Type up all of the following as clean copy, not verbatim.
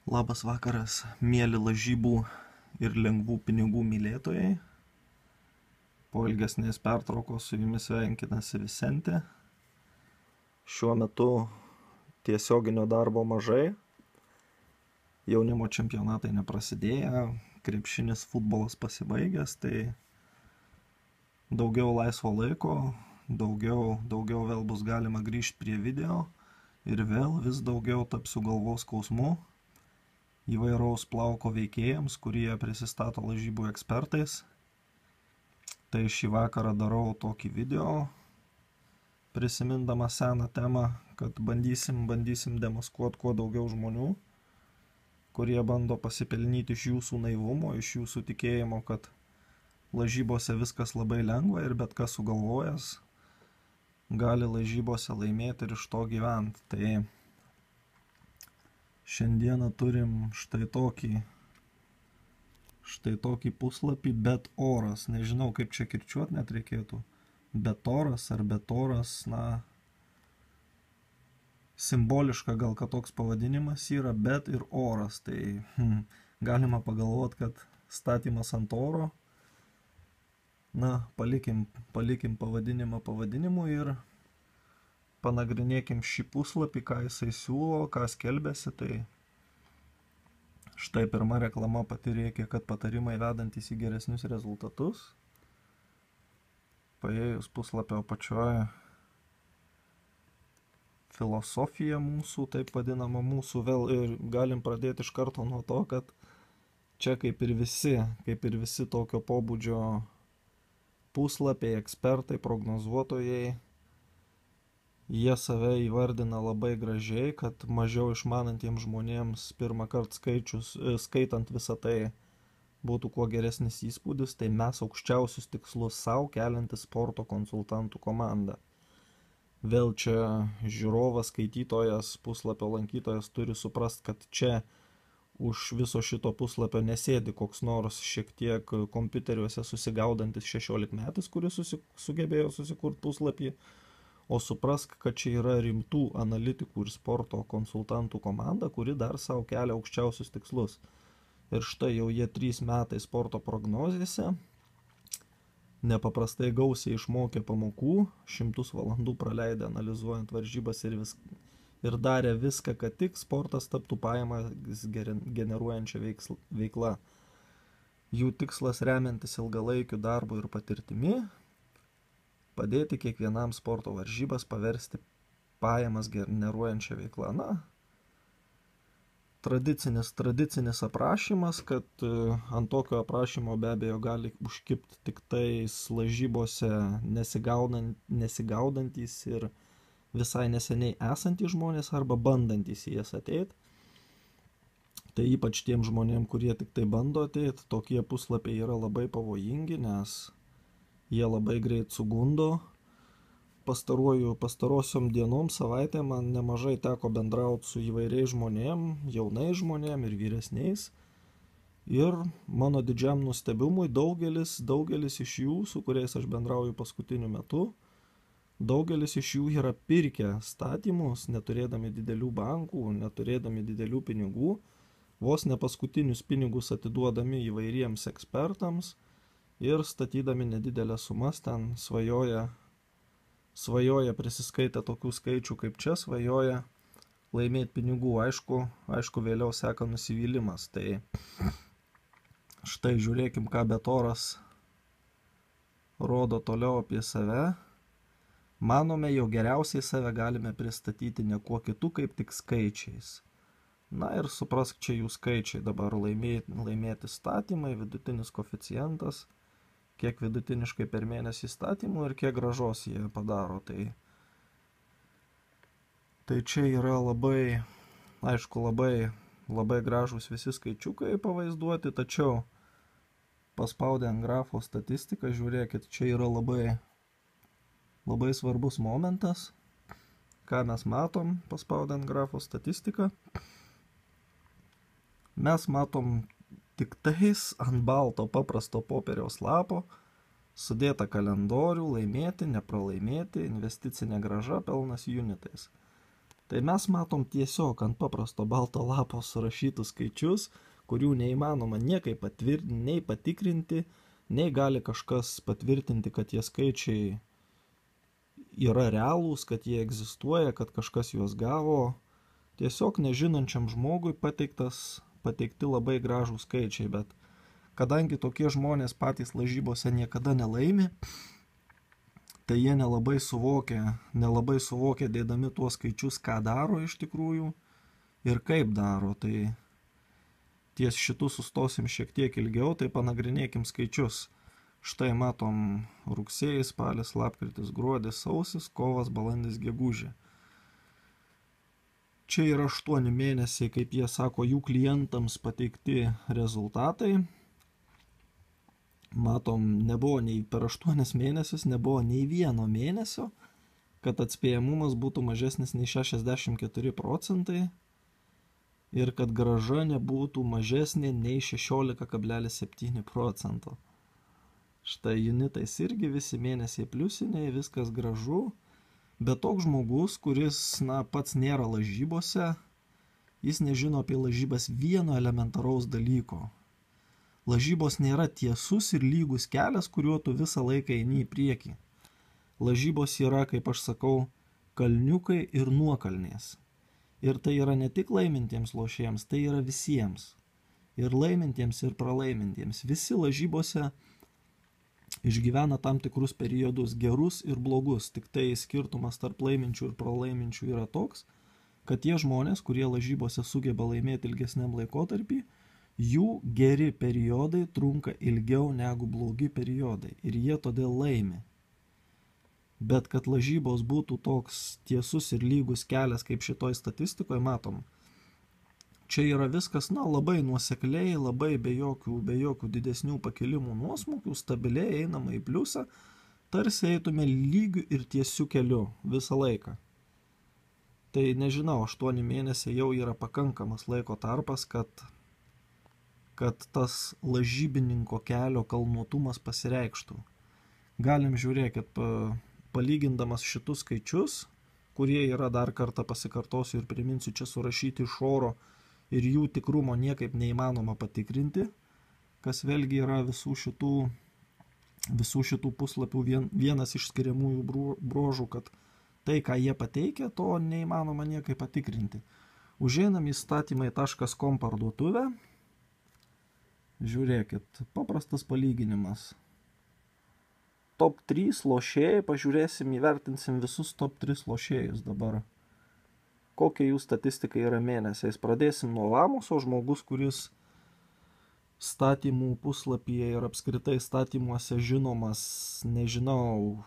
Labas vakaras, mėly lažybų ir lengvų pinigų mylėtojai. Po ilgesnės pertraukos su jumis sveikinasi Vicente. Šiuo metu tiesioginio darbo mažai. Jaunimo čempionatai neprasidėję, krepšinis futbolas pasibaigęs, tai daugiau laisvo laiko, daugiau vėl bus galima grįžti prie video ir vėl vis daugiau tapsiu galvos skausmu įvairaus plauko veikėjams, kurie prisistato lažybų ekspertais. Tai šį vakarą darau tokį video, prisimindama seną temą, kad bandysim demaskuoti kuo daugiau žmonių, kurie bando pasipelnyti iš jūsų naivumo, iš jūsų tikėjimo, kad lažybose viskas labai lengva ir bet kas sugalvojęs gali lažybose laimėti ir iš to gyventi. Tai šiandieną turim štai tokį puslapį Bet Oras. Nežinau, kaip čia kirčiuot net reikėtų. Bet Oras ar Bet Oras, na, simboliška gal, kad toks pavadinimas yra Bet ir Oras. Tai galima pagalvoti, kad statymas ant oro. Na, palikim pavadinimą pavadinimu ir panagrinėkim šį puslapį, ką jisai siūlo, ką skelbėsi. Tai štai pirma reklama pati reikia, kad patarimai vedantys į geresnius rezultatus. Paėjus puslapio apačioje filosofija mūsų, taip vadinama mūsų, vėl ir galim pradėti iš karto nuo to, kad čia kaip ir visi tokio pobūdžio puslapiai, ekspertai, prognozuotojai, jie save įvardina labai gražiai, kad mažiau išmanantiems žmonėms pirmą kartą skaitant visą tai būtų kuo geresnis įspūdis, tai mes aukščiausius tikslus savo kelianti sporto konsultantų komanda. Vėl čia žiūrovas, skaitytojas, puslapio lankytojas turi suprast, kad čia už viso šito puslapio nesėdi koks nors šiek tiek kompiuteriuose susigaudantis 16-metis, kuris sugebėjo susikurti puslapį, o suprask, kad čia yra rimtų analitikų ir sporto konsultantų komanda, kuri dar savo kelia aukščiausius tikslus. Ir štai jau jie 3 metai sporto prognozėse, nepaprastai gausiai išmokė pamokų, 100 valandų praleidę analizuojant varžybas ir darė viską, kad tik sportas taptų pajamas generuojančią veiklą. Jų tikslas remiantis ilgalaikiu darbu ir patirtimi, padėti kiekvienam sporto varžybas paversti pajamas generuojančią veiklą. Na, tradicinis aprašymas, kad ant tokio aprašymo be abejo gali užkibti tik tais lažybose nesigaudantys ir visai neseniai esantys žmonės arba bandantys į jas ateiti. Tai ypač tiem žmonėm, kurie tik tai bando ateiti, tokie puslapiai yra labai pavojingi, nes jie labai greit sugundo. Pastarosiom dienom, savaitėm man nemažai teko bendrauti su įvairiais žmonėm, jaunais žmonėm ir vyresniais. Ir mano didžiam nustebimui daugelis iš jų, su kuriais aš bendrauju paskutiniu metu, daugelis iš jų yra pirkę statymus, neturėdami didelių bankų, neturėdami didelių pinigų, vos ne paskutinius pinigus atiduodami įvairiems ekspertams ir statydami nedidelės sumas ten svajoja prisiskaitę tokių skaičių kaip čia, svajoja laimėti pinigų. Aišku, vėliau seka nusivylimas. Tai štai žiūrėkim, ką Bet Oras rodo toliau apie save. Manome, jau geriausiai save galime pristatyti ne kuo kitu, kaip tik skaičiais. Na ir suprask, čia jų skaičiai dabar laimėti statymai, vidutinis koeficientas, kiek vidutiniškai per mėnesį statymų ir kiek gražos jie padaro. Tai čia yra labai gražus visi skaičiukai pavaizduoti, tačiau paspaudę ant grafo statistiką, žiūrėkit, čia yra labai svarbus momentas, ką mes matom paspaudę ant grafo statistiką. Mes matom tik tais ant balto paprasto popieriaus lapo sudėta kalendorių, laimėti, nepralaimėti, investicinė grąža, pelnas unitais. Tai mes matom tiesiog ant paprasto balto lapo surašytus skaičius, kurių neįmanoma niekaip patvirtinti, nei patikrinti, nei gali kažkas patvirtinti, kad tie skaičiai yra realūs, kad jie egzistuoja, kad kažkas juos gavo. Tiesiog nežinančiam žmogui pateikti labai gražų skaičiai, bet kadangi tokie žmonės patys lažybose niekada nelaimi, tai jie nelabai suvokia dėdami tuos skaičius, ką daro iš tikrųjų ir kaip daro. Tai ties šitų sustosim šiek tiek ilgiau, tai panagrinėkim skaičius. Štai matom rugsėjis, spalis, lapkritis, gruodis, sausis, kovas, balandis, gegužė. Čia yra 8 mėnesiai, kaip jie sako, jų klientams pateikti rezultatai. Matom, nebuvo nei per 8 mėnesius, nebuvo nei vieno mėnesio, kad atspėjamumas būtų mažesnis nei 64% ir kad grąža nebūtų mažesnė nei 16,7%. Štai unitais irgi visi mėnesiai pliusiniai, viskas gražu, bet toks žmogus, kuris pats nėra lažybose, jis nežino apie lažybas vieno elementaraus dalyko. Lažybos nėra tiesus ir lygus kelias, kuriuo tu visą laiką eini į priekį. Lažybos yra, kaip aš sakau, kalniukai ir nuokalnės. Ir tai yra ne tik laimintiems lošėjams, tai yra visiems. Ir laimintiems, ir pralaimintiems. Visi lažybose išgyvena tam tikrus periodus, gerus ir blogus. Tik tai skirtumas tarp laiminčių ir pralaiminčių yra toks, kad tie žmonės, kurie lažybose sugeba laimėti ilgesniam laikotarpį, jų geri periodai trunka ilgiau negu blogi periodai ir jie todėl laimi. Bet kad lažybos būtų toks tiesus ir lygus kelias, kaip šitoj statistikoje matom, čia yra viskas labai nuosekliai, labai be jokių didesnių pakilimų nuosmukių, stabiliai einama į pliusą, tarsi eitume lygiu ir tiesiu keliu visą laiką. Tai nežinau, 8 mėnesiai jau yra pakankamas laiko tarpas, kad tas lažybininko kelio kalnuotumas pasireikštų. Galim žiūrėkit, palygindamas šitus skaičius, kurie yra, dar kartą pasikartosiu ir priminsiu, čia surašyti iš oro ir jų tikrumo niekaip neįmanoma patikrinti, kas vėlgi yra visų šitų puslapių vienas iš skiriamųjų bruožų, kad tai, ką jie pateikia, to neįmanoma niekaip patikrinti. Užeinam į statymai.com parduotuvę. Žiūrėkit, paprastas palyginimas. Top 3 lošėjai, pažiūrėsim, įvertinsim visus top 3 lošėjus dabar. Kokia jų statistika yra mėnesiais. Pradėsim nuo Vamoso, žmogus, kuris statymų puslapyje ir apskritai statymuose žinomas, nežinau,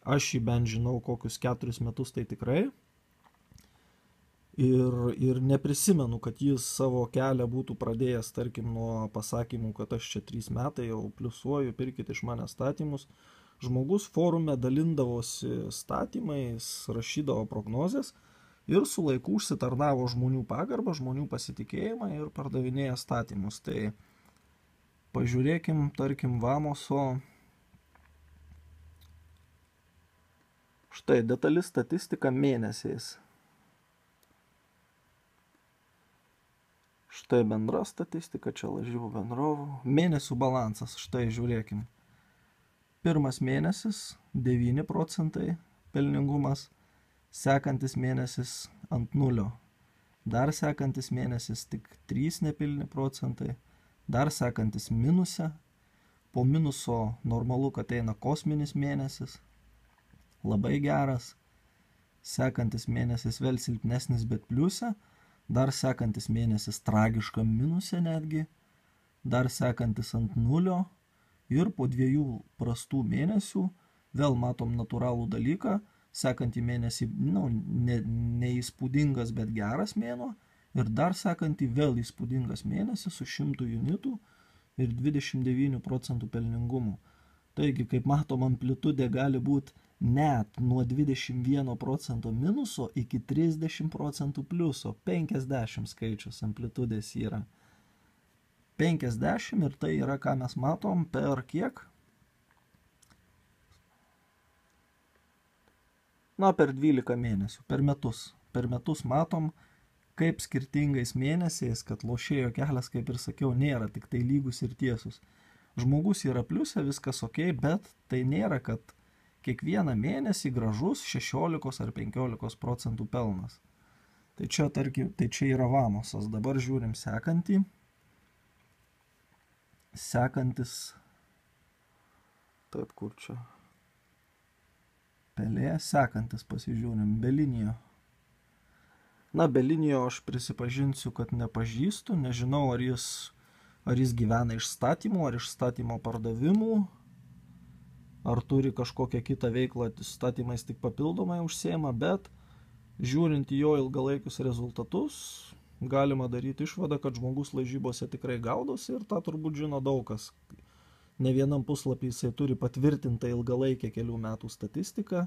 aš jį bent žinau kokius 4 metus, tai tikrai. Ir neprisimenu, kad jis savo kelią būtų pradėjęs, tarkim, nuo pasakymų, kad aš čia 3 metai jau pliusuoju, pirkit iš mane statymus. Žmogus forume dalindavosi statymais, rašydavo prognozes ir su laiku užsitarnavo žmonių pagarbą, žmonių pasitikėjimą ir pardavinėja statymus. Tai pažiūrėkim, tarkim, Vamoso. Štai detali statistika mėnesiais. Štai bendra statistika, čia lažybų bendrovų. Mėnesių balansas, štai žiūrėkim. Pirmas mėnesis 9% pelningumas, sekantis mėnesis ant 0. Dar sekantis mėnesis tik 3 nepilni procentai, dar sekantis minuse. Po minuso normalu, kad eina kosminis mėnesis, labai geras. Sekantis mėnesis vėl silpnesnis, bet pliuse. Dar sekantis mėnesis tragiškam minuse netgi, dar sekantis ant 0 ir po 2 prastų mėnesių vėl matom natūralų dalyką, sekantį mėnesį, neįspūdingas, bet geras mėnuo ir dar sekantį vėl įspūdingas mėnesis su 100 unitų ir 29% pelningumu. Taigi, kaip matom, amplitudė gali būti net nuo 21% minuso iki 30% pliuso. 50 skaičius amplitudės yra. 50 ir tai yra, ką mes matom per kiek? Per 12 mėnesių, per metus. per metus matom, kaip skirtingais mėnesiais, kad lošėjo kelias, kaip ir sakiau, nėra tik tai lygus ir tiesus. Žmogus yra pliuse, viskas ok, bet tai nėra, kad kiekvieną mėnesį gražus 16 ar 15% pelnas. Tai čia, tarkim, tai čia yra Vamosas. Dabar žiūrim sekantį. Sekantis, taip kur čia, Pelė, sekantis pasižiūrim, Belinijo. Na, Belinijo aš prisipažinsiu, kad nepažįstu, nežinau, ar jis gyvena iš statymų, ar iš statymo pardavimų, ar turi kažkokią kitą veiklą, statymais tik papildomai užsiema, bet žiūrint į jo ilgalaikius rezultatus, galima daryti išvadą, kad žmogus lažybose tikrai gaudosi ir tą turbūt žino daug kas. Ne vienam puslapį jisai turi patvirtintą ilgalaikę kelių metų statistiką,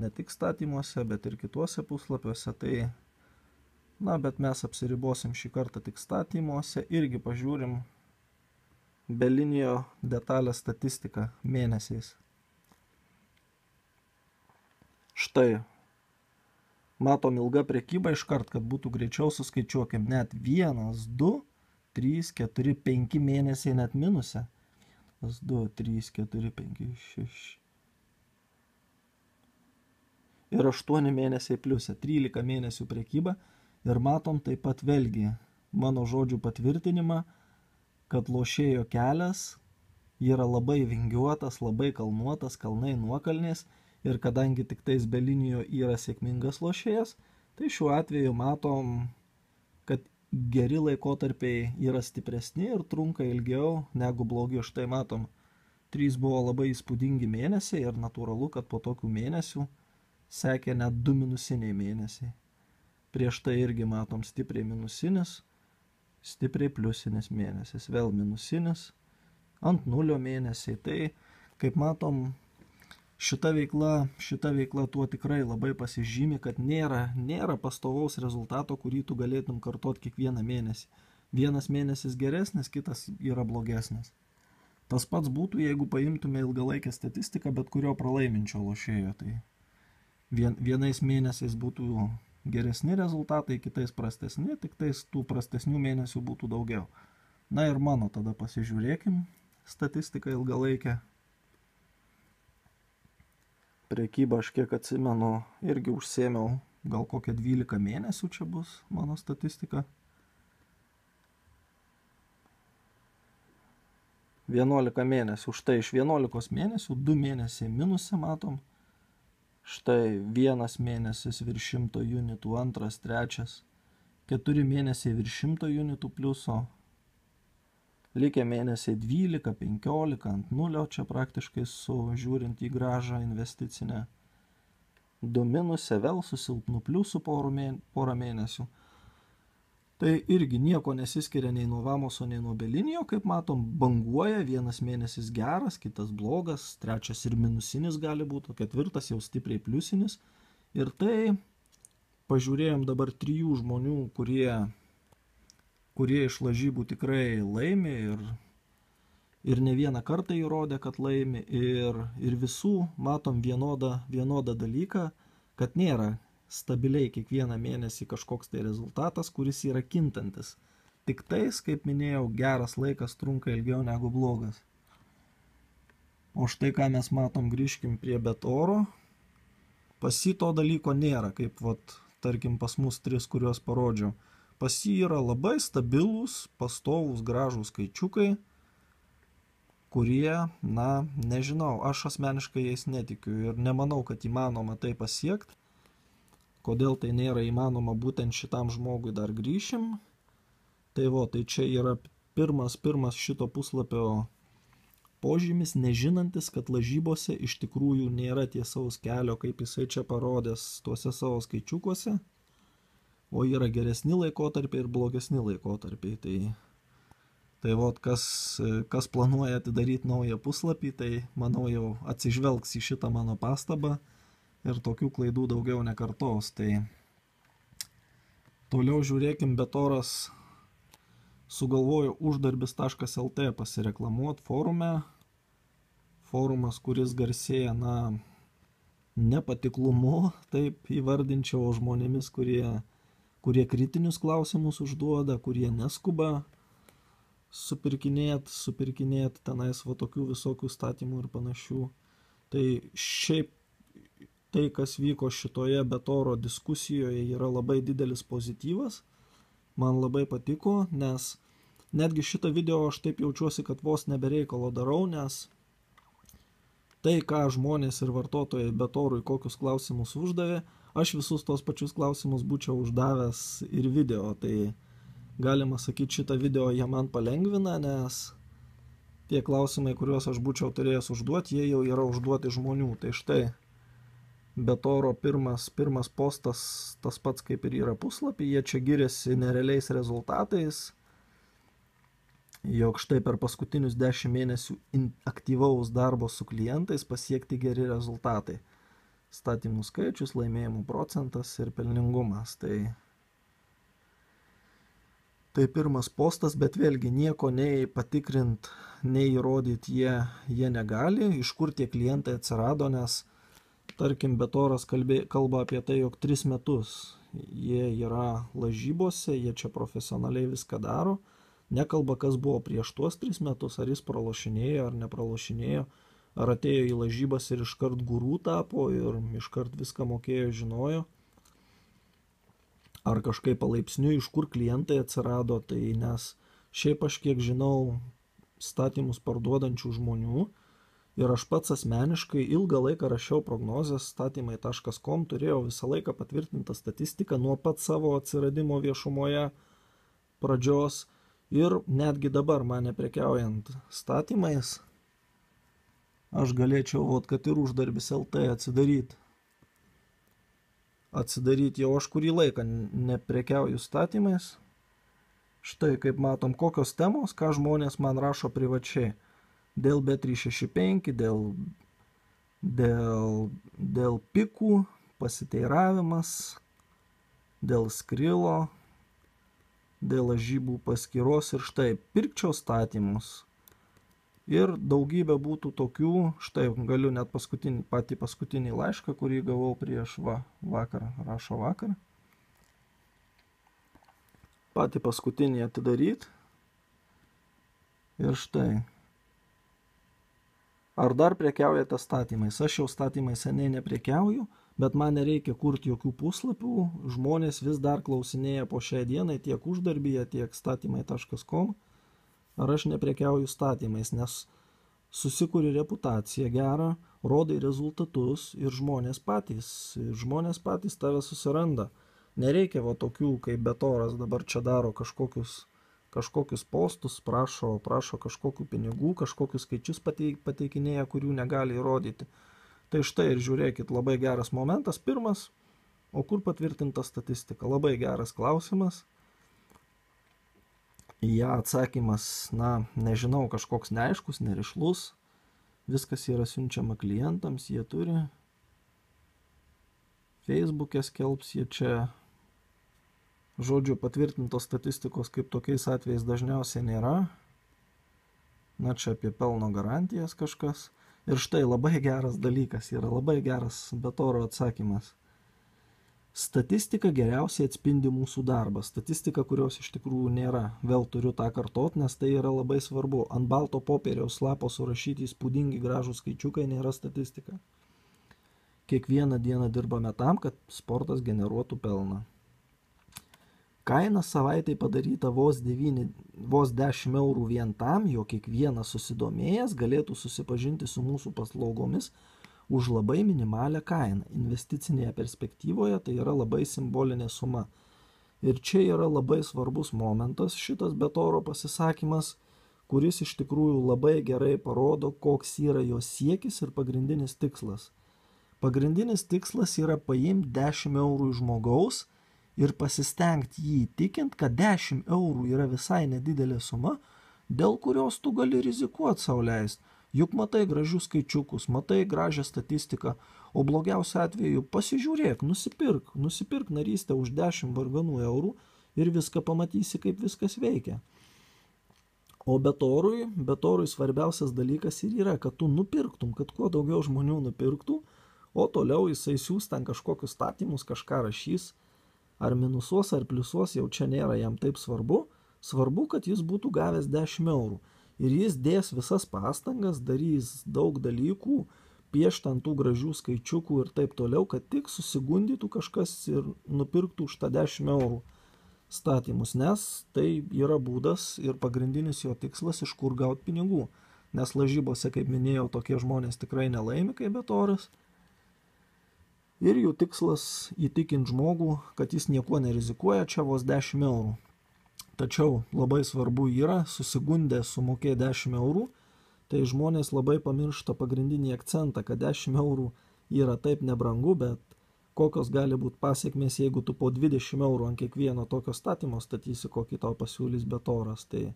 ne tik statymuose, bet ir kituose puslapiuose. Tai, na, bet mes apsiribosim šį kartą tik statymuose, irgi pažiūrim Belinijo detalę statistiką mėnesiais. Štai. Matom ilgą prekybą iškart, kad būtų greičiau suskaičiuokim. Net 1, 2, 3, 4, 5 mėnesiai net minuse. 1, 2, 3, 4, 5, 6. Ir 8 mėnesiai pliuse. 13 mėnesių prekyba. Ir matom taip pat vėlgi mano žodžių patvirtinimą, kad lošėjo kelias yra labai vingiuotas, labai kalnuotas, kalnai nuokalnės. Ir kadangi tik tais Belinijo yra sėkmingas lošėjas, tai šiuo atveju matom, kad geri laikotarpiai yra stipresni ir trunka ilgiau negu blogi. Štai matom, 3 buvo labai įspūdingi mėnesiai ir natūralu, kad po tokių mėnesių sekė net 2 minusiniai mėnesiai. Prieš tai irgi matom stipriai minusinis, stipriai pliusinis mėnesis, vėl minusinis, ant nulio mėnesiai. Tai, kaip matom, šita veikla tuo tikrai labai pasižymi, kad nėra pastovaus rezultato, kurį tu galėtum kartoti kiekvieną mėnesį. Vienas mėnesis geresnis, kitas yra blogesnis. Tas pats būtų, jeigu paimtume ilgalaikę statistiką bet kurio pralaiminčio lošėjo. Tai vienais mėnesiais būtų geresni rezultatai, kitais prastesni, tik tais tų prastesnių mėnesių būtų daugiau. Na ir mano tada pasižiūrėkim statistiką ilgalaikę. Prekybą aš kiek atsimenu, irgi užsėmiau, gal kokią 12 mėnesių čia bus mano statistika. 11 mėnesių, štai iš 11 mėnesių 2 mėnesiai minusą matom. Štai 1 mėnesis virš 100 unitų, 2, 3, 4 mėnesiai virš 100 unitų pliuso. Likę mėnesiai 12, 15 ant nulio, čia praktiškai žiūrint į gražą investicinę. 2 minusė, vėl su silpnu pliusu porą mėnesių. Tai irgi nieko nesiskiria nei nuo Vamoso, nei nuo Belinijo, kaip matom, banguoja, 1 mėnesis geras, kitas blogas, 3 ir minusinis gali būti, 4 jau stipriai pliusinis. Ir tai pažiūrėjom dabar 3 žmonių, kurie iš lažybų tikrai laimi ir ne vieną kartą įrodė, kad laimi. Ir visų matom vienodą dalyką, kad nėra stabiliai kiekvieną mėnesį kažkoks tai rezultatas, kuris yra kintantis. Tik tais, kaip minėjau, geras laikas trunka ilgiau negu blogas. O štai ką mes matom, grįžkim prie Betoro. Pas jį to dalyko nėra, kaip tarkim pas mus 3, kuriuos parodžiau. Pas jį yra labai stabilūs, pastovūs, gražūs skaičiukai, kurie, na, nežinau, aš asmeniškai jais netikiu ir nemanau, kad įmanoma tai pasiekti. Kodėl tai nėra įmanoma būtent šitam žmogui, dar grįšim. Tai čia yra pirmas šito puslapio požymis, nežinantis, kad lažybose iš tikrųjų nėra tiesaus kelio, kaip jisai čia parodęs tuose savo skaičiukuose. O yra geresni laikotarpiai ir blogesni laikotarpiai. Tai kas planuoja atidaryti naują puslapį, tai manau jau atsižvelgs į šitą mano pastabą ir tokių klaidų daugiau nekartos. Tai toliau žiūrėkim, Betoras sugalvojo uždarbis.lt pasireklamuoti forume. Forumas, kuris garsėja, na, nepatiklumu, taip įvardinčiau, žmonėmis, kurie kritinius klausimus užduoda, kurie neskuba supirkinėt tenais va tokių visokių statymų ir panašių. Tai šiaip tai, kas vyko šitoje Betoro diskusijoje, yra labai didelis pozityvas. Man labai patiko, nes netgi šitą video aš taip jaučiuosi, kad vos nebereikalo darau, nes tai, ką žmonės ir vartotojai Betorui kokius klausimus uždavė, aš visus tos pačius klausimus būčiau uždavęs ir video. Tai galima sakyti, šitą video jie man palengvina, nes tie klausimai, kuriuos aš būčiau turėjęs užduoti, jie jau yra užduoti žmonių. Tai štai Betoro pirmas postas tas pats kaip ir yra puslapį, jie čia giriasi nerealiais rezultatais, jog štai per paskutinius 10 mėnesių aktyvaus darbo su klientais pasiekti geri rezultatai. Statymų skaičius, laimėjimų procentas ir pelningumas. Tai pirmas postas, bet vėlgi nieko nei patikrint, nei įrodyti jie negali, iš kur tie klientai atsirado, nes tarkim Betoras kalba apie tai, jog 3 metus jie yra lažybose, jie čia profesionaliai viską daro, nekalba, kas buvo prieš tuos 3 metus, ar jis pralošinėjo, ar nepralošinėjo, ar atėjo į lažybas ir iškart gurų tapo ir iškart viską mokėjo, žinojo, ar kažkaip palaipsniui, iš kur klientai atsirado. Tai nes šiaip aš kiek žinau statymus parduodančių žmonių ir aš pats asmeniškai ilgą laiką rašiau prognozes statymai.com, turėjau visą laiką patvirtintą statistiką nuo pat savo atsiradimo viešumoje pradžios ir netgi dabar mane prekiaujant statymais aš galėčiau, kad ir uždarbis LT atsidaryti jau aš kurį laiką neprekiauju statymais. Štai kaip matom, kokios temos, ką žmonės man rašo privačiai. Dėl B365, dėl pikų, pasiteiravimas, dėl skrilo, dėl lažybų paskyros ir štai pirkčiau statymus. Ir daugybė būtų tokių, štai galiu net patį paskutinį laišką, kurį gavau prieš vakar, rašo vakar. Patį paskutinį atidaryti. Ir štai. Ar dar prekiaujate statymais? Aš jau statymais seniai neprekiauju, bet man nereikia kurti jokių puslapių. Žmonės vis dar klausinėja po šiai dienai tiek uždarbyje, tiek statymai.com. Ar aš neprekiauju statymais, nes susikuri reputaciją gerą, rodai rezultatus ir žmonės patys tave susiranda. Nereikia tokių, kaip Betoras dabar čia daro kažkokius postus, prašo kažkokių pinigų, kažkokius skaičius pateikinėja, kurių negali įrodyti. Tai štai ir žiūrėkit, labai geras momentas. Pirmas, o kur patvirtinta statistika? Labai geras klausimas. Ja atsakymas, nežinau, kažkoks neaiškus, nerišlus, viskas yra siunčiama klientams, jie turi, Facebook'e skelbs, jie čia, žodžiu, patvirtintos statistikos kaip tokiais atvejais dažniausiai nėra, čia apie pelno garantijas kažkas, ir štai labai geras dalykas, yra labai geras Betoro atsakymas. Statistika geriausiai atspindi mūsų darbą. Statistika, kurios iš tikrųjų nėra. Vėl turiu tą kartot, nes tai yra labai svarbu. Ant balto popieriaus lapo surašyti įspūdingi gražūs skaičiukai nėra statistika. Kiekvieną dieną dirbame tam, kad sportas generuotų pelną. Kaina savaitai padaryta vos 10 eurų vien tam, jog kiekvienas susidomėjęs galėtų susipažinti su mūsų paslaugomis už labai minimalią kainą. Investicinėje perspektyvoje tai yra labai simbolinė suma. Ir čia yra labai svarbus momentas, šitas Betoro pasisakymas, kuris iš tikrųjų labai gerai parodo, koks yra jo siekis ir pagrindinis tikslas. Pagrindinis tikslas yra paimti 10 eurų iš žmogaus ir pasistengti jį įtikint, kad 10 eurų yra visai nedidelė suma, dėl kurios tu gali rizikuoti sau leisti. Juk matai gražius skaičiukus, matai gražią statistiką, o blogiausiu atveju pasižiūrėk, nusipirk narystę už 10 varganų eurų ir viską pamatysi, kaip viskas veikia. O Betorui svarbiausias dalykas ir yra, kad tu nupirktum, kad kuo daugiau žmonių nupirktų, o toliau jisai siūs ten kažkokius statymus, kažką rašys, ar minusuos, ar pliusuos, jau čia nėra jam taip svarbu. Svarbu, kad jis būtų gavęs 10 eurų. Ir jis dės visas pastangas, darys daug dalykų, piešti ant tų gražių skaičiukų ir taip toliau, kad tik susigundytų kažkas ir nupirktų už tą 10 eurų statymus, nes tai yra būdas ir pagrindinis jo tikslas, iš kur gauti pinigų. Nes lažybose, kaip minėjau, tokie žmonės tikrai nelaimi kaip Betoras. Ir jų tikslas įtikinti žmogų, kad jis niekuo nerizikuoja, čia vos 10 eurų. Tačiau labai svarbu yra susigundę sumokėti 10 eurų, tai žmonės labai pamiršta pagrindinį akcentą, kad 10 eurų yra taip nebrangu, bet kokios gali būti pasiekmės, jeigu tu po 20 eurų ant kiekvieno tokio statymo statysi, kokį tau pasiūlys Betoras, tai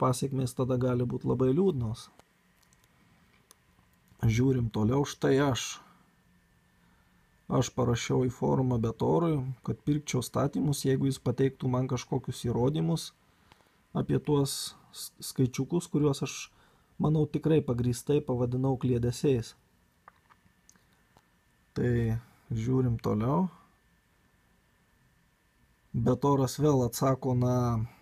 pasiekmės tada gali būti labai liūdnos. Žiūrim toliau, štai aš parašiau į forumą Betorui, kad pirkčiau statymus, jeigu jis pateiktų man kažkokius įrodymus apie tuos skaičiukus, kuriuos aš, manau, tikrai pagrįstai pavadinau kliedesiais. Tai žiūrim toliau. Betoras vėl atsako,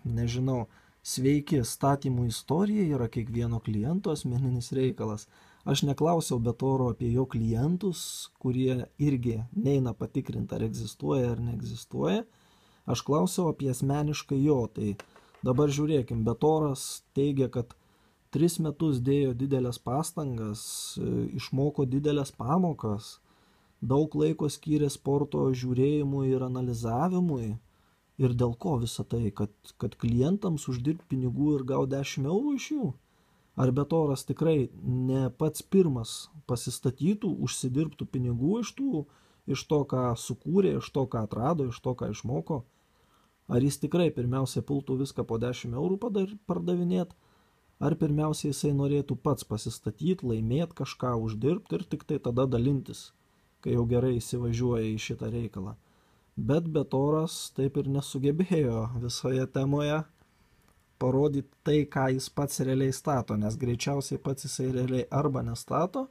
nežinau, sveiki, statymų istorija yra kiekvieno kliento asmeninis reikalas. Aš neklausiau Betoro apie jo klientus, kurie irgi neina patikrinti, ar egzistuoja ar neegzistuoja. Aš klausiau apie asmeniškai jo. Tai dabar žiūrėkim, Betoras teigia, kad 3 metus dėjo didelės pastangas, išmoko didelės pamokas, daug laiko skyrė sporto žiūrėjimui ir analizavimui. Ir dėl ko visą tai, kad klientams uždirbti pinigų ir gauti 10 eurų iš jų? Ar Betoras tikrai ne pats pirmas pasistatytų, užsidirbtų pinigų iš to, ką sukūrė, iš to, ką atrado, iš to, ką išmoko? Ar jis tikrai pirmiausia pultų viską po 10 eurų pardavinėti? Ar pirmiausia jisai norėtų pats pasistatyti, laimėti kažką, uždirbti ir tik tai tada dalintis, kai jau gerai įsivažiuoja į šitą reikalą? Bet Betoras taip ir nesugebėjo visoje temoje parodyti tai, ką jis pats realiai stato, nes greičiausiai pats jisai realiai arba nestato,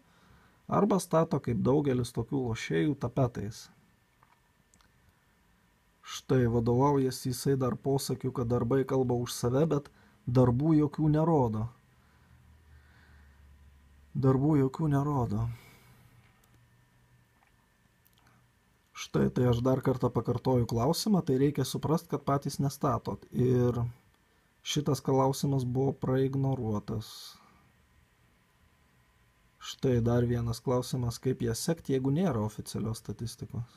arba stato kaip daugelis tokių lošėjų tapetais. Štai vadovaujasi jisai dar posakiu, kad darbai kalba už save, bet darbų jokių nerodo. Štai, tai aš dar kartą pakartoju klausimą, tai reikia suprasti, kad patys nestatot. Ir šitas klausimas buvo praignoruotas. Štai dar vienas klausimas, kaip ją sekti, jeigu nėra oficialios statistikos.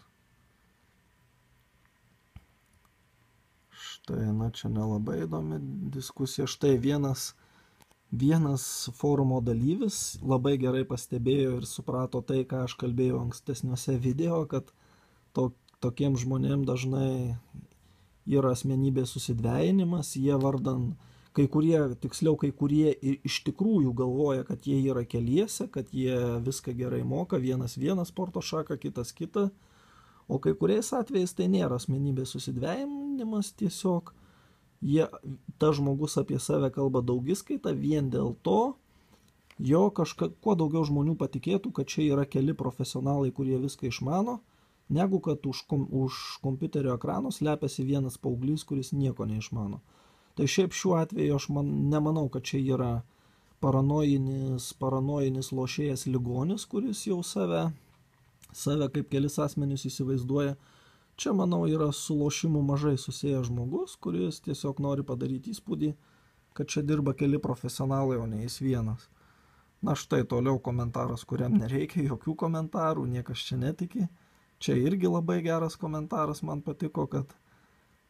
Štai, čia nelabai įdomi diskusija. Štai vienas forumo dalyvis labai gerai pastebėjo ir suprato tai, ką aš kalbėjau ankstesniuose video, kad tokiem žmonėm dažnai yra asmenybės susidvejinimas, jie vardan, kai kurie iš tikrųjų galvoja, kad jie yra keliese, kad jie viską gerai moka, vienas sporto šaką, kitas kitą, o kai kuriais atvejais tai nėra asmenybės susidvejinimas, tiesiog tas žmogus apie save kalba daugiskaitą vien dėl to, kuo daugiau žmonių patikėtų, kad čia yra keli profesionalai, kurie viską išmano, negu kad už kompiuterio ekrano slepiasi vienas paauglys, kuris nieko neišmano. Tai šiaip šiuo atveju aš nemanau, kad čia yra paranojinis lošėjas ligonis, kuris jau save kaip kelis asmenius įsivaizduoja. Čia, manau, yra su lošimu mažai susijęs žmogus, kuris tiesiog nori padaryti įspūdį, kad čia dirba keli profesionalai, o ne jis vienas. Na štai toliau komentaras, kuriam nereikia jokių komentarų, niekas čia netiki. Čia irgi labai geras komentaras, man patiko, kad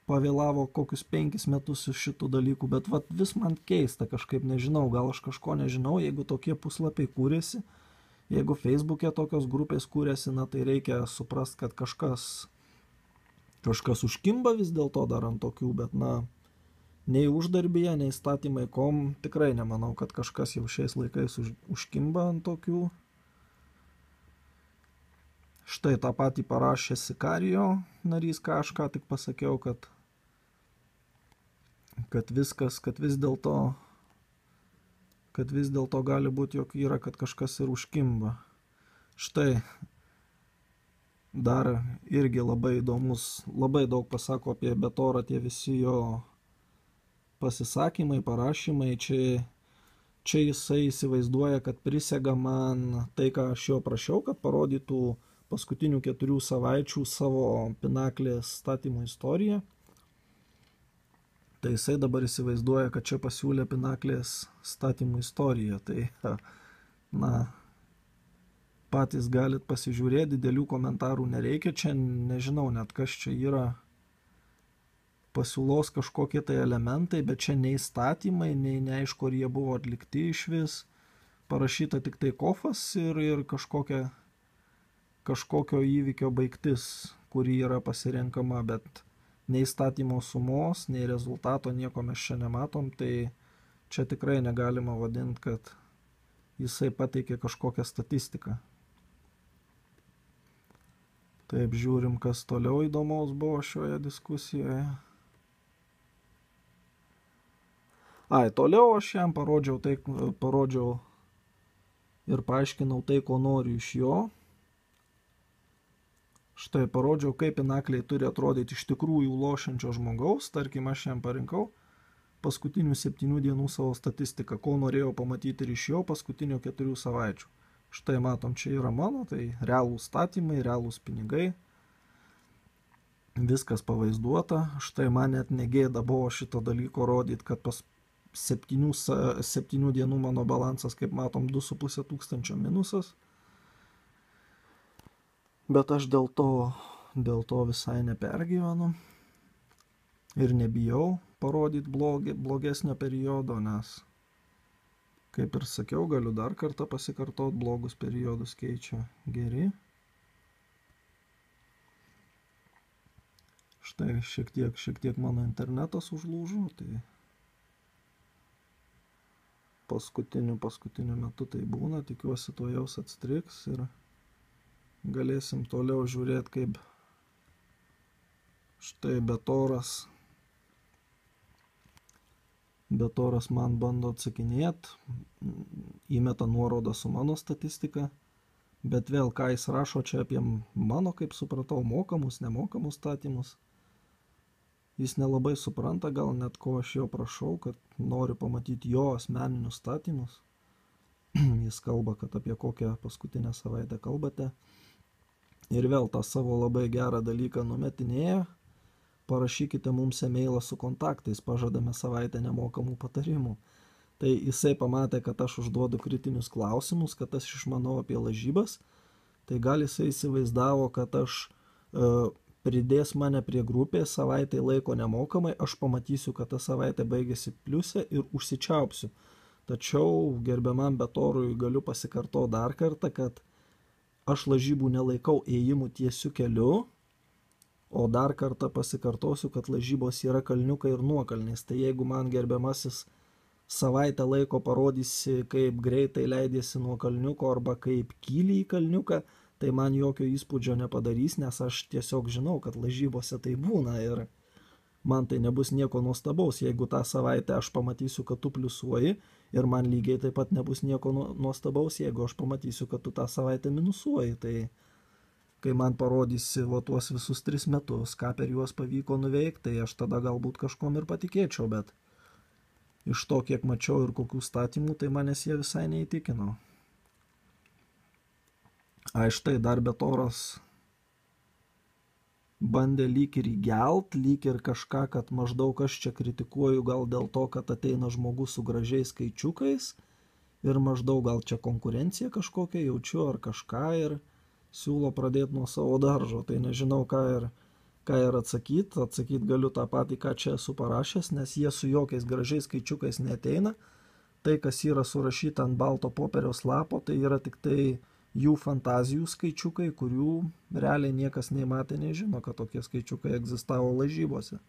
pavėlavo kokius 5 metus su šitų dalykų, bet vis man keista, kažkaip nežinau, gal aš kažko nežinau, jeigu tokie puslapiai kūrėsi, jeigu Facebook'e tokios grupės kūrėsi, tai reikia suprast, kad kažkas užkimba vis dėlto dar ant tokių, bet nei uždarbyje, nei statymai.com tikrai nemanau, kad kažkas jau šiais laikais užkimba ant tokių. Štai tą patį parašė Sikario narys, ką aš ką tik pasakiau, kad vis dėlto gali būti, jog yra, kad kažkas ir užkimba. Štai dar irgi labai įdomus, labai daug pasako apie Betorą tie visi jo pasisakymai, parašymai. Čia jisai įsivaizduoja, kad prisega man tai, ką aš jo prašiau, kad parodytų paskutinių 4 savaičių savo Pinaklės statymo istoriją. Tai jisai dabar įsivaizduoja, kad čia pasiūlė Pinaklės statymo istoriją. Tai, patys galit pasižiūrėti, didelių komentarų nereikia. Čia nežinau net, kas čia yra pasiūlos kažkokie tai elementai, bet čia nei statymai, nei neaišku, ar jie buvo atlikti iš vis. Parašyta tik tai kofas ir kažkokio įvykio baigtis, kuri yra pasirenkama, bet nei statymo sumos, nei rezultato nieko mes čia nematom, tai čia tikrai negalima vadinti, kad jisai pateikė kažkokią statistiką. Taip, žiūrim, kas toliau įdomaus buvo šioje diskusijoje. Toliau aš jam parodžiau ir paaiškinau tai, ko noriu iš jo. Štai parodžiau, kaip Pinakliai turi atrodyti iš tikrųjų lošiančio žmogaus. Tarkim, aš jam parinkau paskutinių 7 dienų savo statistiką, ko norėjau pamatyti ir iš jo paskutinių 4 savaičių. Štai matom, čia yra mano, tai realūs statymai, realūs pinigai. Viskas pavaizduota. Štai man net negėda buvo šito dalyko rodyti, kad pas 7 dienų mano balansas, kaip matom, 2,5 tūkstančio minusas. Bet aš dėl to visai nepergyvenu ir nebijau parodyti blogesnio periodo, nes, kaip ir sakiau, galiu dar kartą pasikartoti, blogus periodus keičia geri. Štai šiek tiek mano internetas užlūžo, tai paskutiniu metu tai būna, tikiuosi to jaus atstriks ir galėsim toliau žiūrėti, kaip štai Betoras man bando atsakinėti, įmeta nuorodą su mano statistika, bet vėl ką jis rašo čia apie mano, kaip supratau, mokamus, nemokamus statymus. Jis nelabai supranta, gal net ko aš jo prašau, kad noriu pamatyti jo asmeninius statymus. Jis kalba, kad apie kokią paskutinę savaitę kalbate. Ir vėl tą savo labai gerą dalyką numetinėja. Parašykite mums e-mailą su kontaktais, pažadame savaitę nemokamų patarimų. Tai jisai pamatė, kad aš užduodu kritinius klausimus, kad aš išmanau apie lažybas. Tai gal jisai įsivaizdavo, kad aš pridės mane prie grupės savaitę laiko nemokamai, aš pamatysiu, kad ta savaitė baigėsi pliuse ir užsičiaupsiu. Tačiau gerbiamam Betorui galiu pasikartoti dar kartą, kad aš lažybų nelaikau ėjimų tiesiu keliu, o dar kartą pasikartosiu, kad lažybos yra kalniukai ir nuokalnės. Tai jeigu man gerbiamasis savaitę laiko parodysi, kaip greitai leidėsi nuo kalniuko arba kaip kyli į kalniuką, tai man jokio įspūdžio nepadarys, nes aš tiesiog žinau, kad lažybose tai būna ir man tai nebus nieko nuostabaus. Jeigu tą savaitę aš pamatysiu, kad tu pliusuoji, ir man lygiai taip pat nebus nieko nuostabaus, jeigu aš pamatysiu, kad tu tą savaitę minusuoji. Tai kai man parodysi tuos visus 3 metus, ką per juos pavyko nuveikti, tai aš tada galbūt kažkom ir patikėčiau, bet iš to, kiek mačiau ir kokių statymų, tai manęs jie visai neįtikino. Štai dar Betoras bandė lyg ir įgelt, lyg ir kažką, kad maždaug aš čia kritikuoju gal dėl to, kad ateina žmogus su gražiais skaičiukais ir maždaug gal čia konkurencija kažkokia jaučiu ar kažką ir siūlo pradėti nuo savo daržo. Tai nežinau, ką ir atsakyti. Atsakyti galiu tą patį, ką čia esu parašęs, nes jie su jokiais gražiais skaičiukais neteina. Tai, kas yra surašyta ant balto popieriaus lapo, tai yra tik tai jų fantazijų skaičiukai, kurių realiai niekas nei matė, nei žino, kad tokie skaičiukai egzistavo lažybose.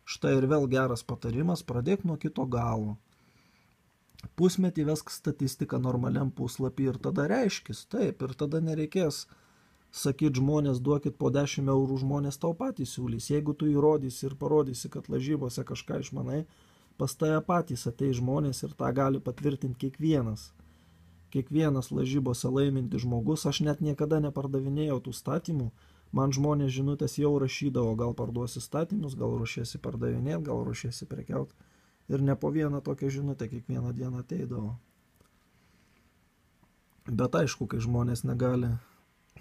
Štai ir vėl geras patarimas, pradėk nuo kito galo. Pusmetį vesk statistiką normaliam puslapį ir tada reiškis, taip, ir tada nereikės sakyti žmonės, duokit po 10 eurų, žmonės tau patys siūlys. Jeigu tu įrodysi ir parodysi, kad lažybose kažką išmanai, pas tave patys ateis žmonės ir tą gali patvirtinti kiekvienas. kiekvienas lažybose laimintis žmogus, aš net niekada nepardavinėjau tų statymų, man žmonės žinutės jau rašydavo, gal parduosi statymus, gal ruošiesi pardavinėti, gal ruošiesi prekiauti. Ir ne po vieną tokią žinutę kiekvieną dieną ateidavo. Bet aišku, kai žmonės negali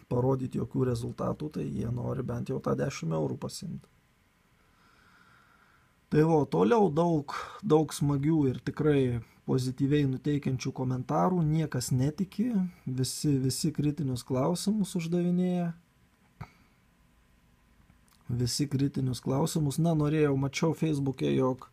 parodyti jokių rezultatų, tai jie nori bent jau tą 10 eurų pasimti. Tai toliau daug smagių ir tikrai pozityviai nuteikiančių komentarų, niekas netiki, visi kritinius klausimus uždavinėja. Visi kritinius klausimus, mačiau Facebook'e, jog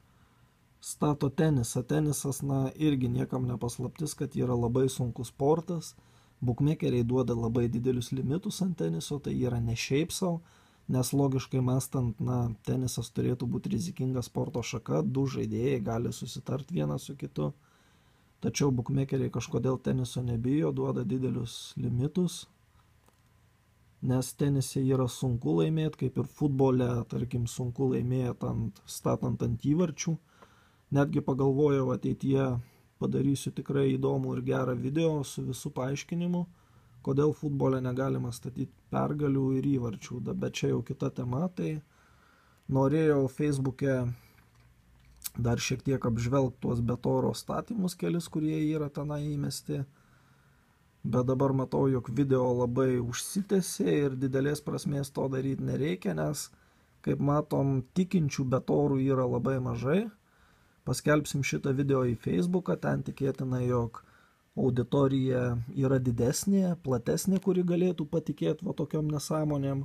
stato tenisą. Tenisas, irgi niekam nepaslaptis, kad yra labai sunkus sportas. Bukmekeriai duoda labai didelius limitus ant teniso, tai yra ne šiaip savo, nes logiškai mąstant, tenisas turėtų būti rizikinga sporto šaka, du žaidėjai gali susitarti vienas su kitu. Tačiau bukmekeriai kažkodėl teniso nebijo, duoda didelius limitus, nes tenise yra sunku laimėti, kaip ir futbole, tarkim, sunku laimėti statant ant įvarčių. Netgi pagalvojau, ateityje padarysiu tikrai įdomų ir gerą video su visų paaiškinimu, kodėl futbole negalima statyti pergalių ir įvarčių. Bet čia jau kita tema, tai norėjau Facebook'e dar šiek tiek apžvelgti tuos betoro statymus kelis, kurie yra tenai įmesti. Bet dabar matau, jog video labai užsitęsė ir didelės prasmės to daryti nereikia, nes, kaip matom, tikinčių betorų yra labai mažai. Paskelbsim šitą video į Facebooką, ten tikėtina, jog auditorija yra didesnė, platesnė, kuri galėtų patikėti tokiom nesąmonėm,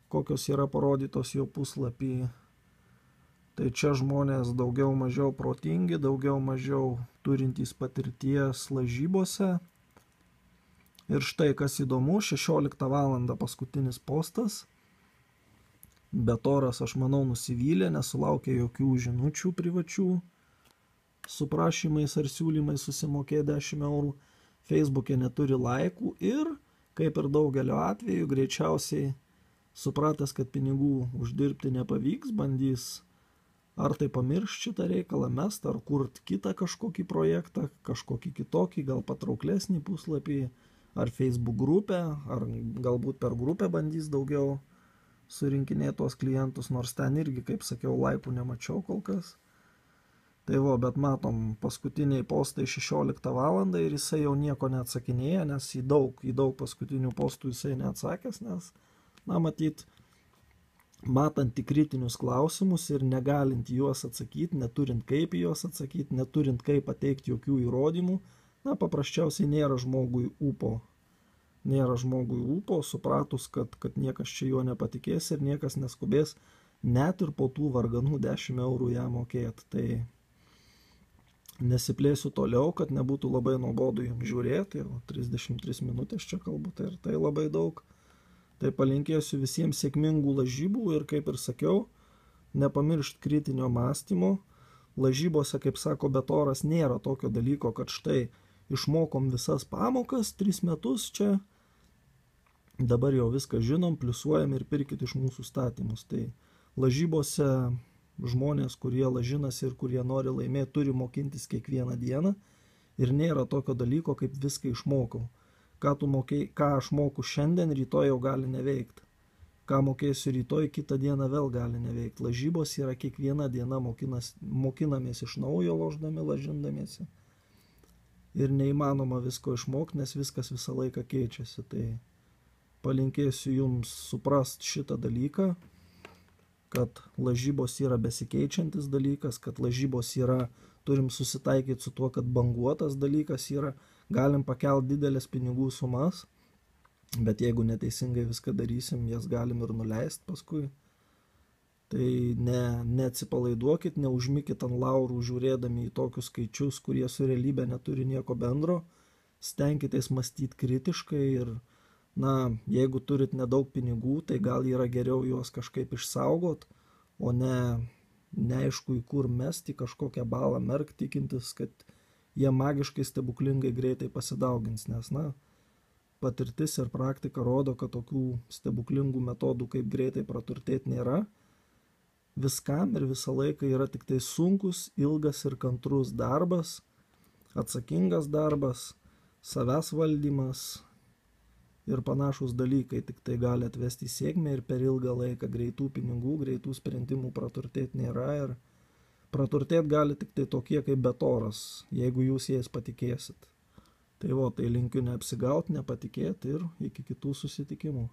kokios yra parodytos jo puslapį. Tai čia žmonės daugiau mažiau protingi, daugiau mažiau turintys patirties lažybose. Ir štai kas įdomu, 16 valandą paskutinis postas. Betoras, aš manau, nusivylė, nesulaukė jokių žinučių privačių su prašymais ar siūlymais susimokėti 10 eurų. Facebook'e neturi laikų ir, kaip ir daugelio atveju, greičiausiai supratęs, kad pinigų uždirbti nepavyks, bandys ar tai pamiršti šitą reikalą, mest, ar kurti kitą kažkokį projektą, kažkokį kitokį, gal patrauklesnį puslapį, ar Facebook grupę, ar galbūt per grupę bandys daugiau surinkinėti tuos klientus, nors ten irgi, kaip sakiau, laikų nemačiau kol kas. Tai bet matom, paskutiniai postai 16 valandą ir jisai jau nieko neatsakinėja, nes į daug paskutinių postų jisai neatsakęs, nes, matyt, matant tik kritinius klausimus ir negalint juos atsakyti, neturint kaip juos atsakyti, neturint kaip pateikti jokių įrodymų, paprasčiausiai nėra žmogui ūpo. Nėra žmogui ūpo, supratus, kad niekas čia juo nepatikės ir niekas neskubės net ir po tų varganų 10 eurų ją mokėti. Tai nesiplėsiu toliau, kad nebūtų labai nuobodu jums žiūrėti, jau 33 minutės čia kalbu, tai labai daug. Tai palinkėsiu visiems sėkmingų lažybų ir, kaip ir sakiau, nepamiršt kritinio mąstymo. Lažybose, kaip sako Betoras, nėra tokio dalyko, kad štai išmokom visas pamokas 3 metus čia, dabar jau viską žinom, pliusuojam ir pirkit iš mūsų statymus. Tai lažybose žmonės, kurie lažinasi ir kurie nori laimėti, turi mokintis kiekvieną dieną ir nėra tokio dalyko, kaip viską išmokau. Ką aš moku šiandien, rytoj jau gali neveikti. Ką mokėsiu rytoj, kitą dieną vėl gali neveikti. Lažybos yra kiekviena diena mokinamės iš naujo, loždami, lažindamiesi. Ir neįmanoma visko išmokti, nes viskas visą laiką keičiasi. Tai palinkėsiu jums suprast šitą dalyką, kad lažybos yra besikeičiantis dalykas, kad lažybos yra, turim susitaikyti su tuo, kad banguotas dalykas yra, galim pakelti didelės pinigų sumas, bet jeigu neteisingai viską darysim, jas galim ir nuleisti paskui. Tai neatsipalaiduokit, neužmykit ant laurų žiūrėdami į tokius skaičius, kurie su realybė neturi nieko bendro, stenkitės mąstyti kritiškai ir jeigu turit nedaug pinigų, tai gal yra geriau juos kažkaip išsaugot, o neaišku į kur mesti, kažkokią balą merkt, tikintis, kad jie magiškai stebuklingai greitai pasidaugins, nes patirtis ir praktika rodo, kad tokių stebuklingų metodų, kaip greitai praturtėti, nėra. Viskam ir visą laiką yra tik tai sunkus, ilgas ir kantrus darbas, atsakingas darbas, savęs valdymas ir panašus dalykai tik tai gali atvesti į sėkmę ir per ilgą laiką. Greitų pinigų, greitų sprendimų praturtėti nėra ir praturtėti gali tik tai tokie kaip Betoras, jeigu jūs jais patikėsit. Tai linkiu neapsigauti, nepatikėti ir iki kitų susitikimų.